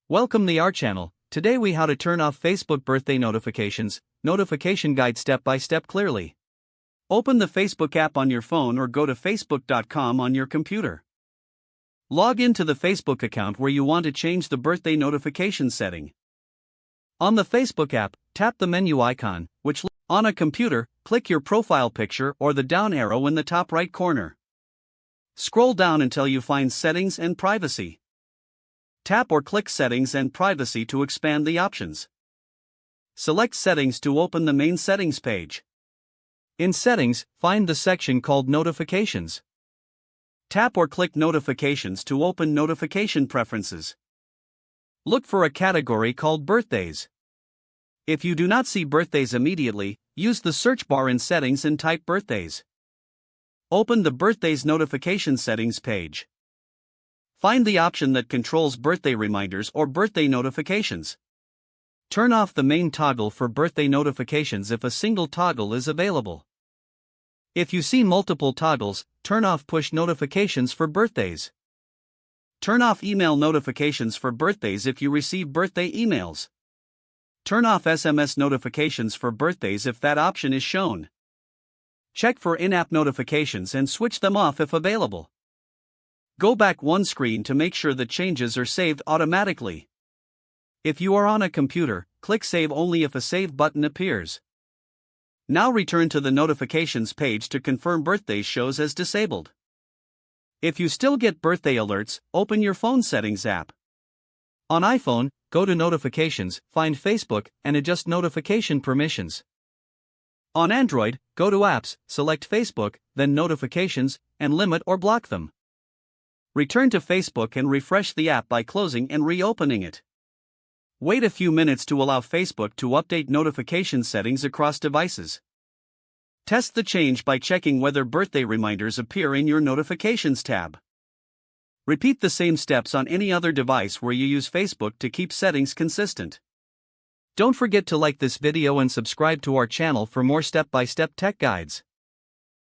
Welcome to our channel. Today we how to turn off Facebook birthday notifications, notification guide step by step clearly. Open the Facebook app on your phone or go to facebook.com on your computer. Log into the Facebook account where you want to change the birthday notification setting. On the Facebook app, tap the menu icon, on a computer, click your profile picture or the down arrow in the top right corner. Scroll down until you find Settings and Privacy. Tap or click Settings and Privacy to expand the options. Select Settings to open the main settings page. In Settings, find the section called Notifications. Tap or click Notifications to open Notification Preferences. Look for a category called Birthdays. If you do not see birthdays immediately, use the search bar in Settings and type Birthdays. Open the Birthdays Notification Settings page. Find the option that controls birthday reminders or birthday notifications. Turn off the main toggle for birthday notifications if a single toggle is available. If you see multiple toggles, turn off push notifications for birthdays. Turn off email notifications for birthdays if you receive birthday emails. Turn off SMS notifications for birthdays if that option is shown. Check for in-app notifications and switch them off if available. Go back one screen to make sure the changes are saved automatically. If you are on a computer, click Save only if a Save button appears. Now return to the Notifications page to confirm birthdays shows as disabled. If you still get birthday alerts, open your phone settings app. On iPhone, go to Notifications, find Facebook, and adjust notification permissions. On Android, go to Apps, select Facebook, then Notifications, and limit or block them. Return to Facebook and refresh the app by closing and reopening it. Wait a few minutes to allow Facebook to update notification settings across devices. Test the change by checking whether birthday reminders appear in your Notifications tab. Repeat the same steps on any other device where you use Facebook to keep settings consistent. Don't forget to like this video and subscribe to our channel for more step-by-step tech guides.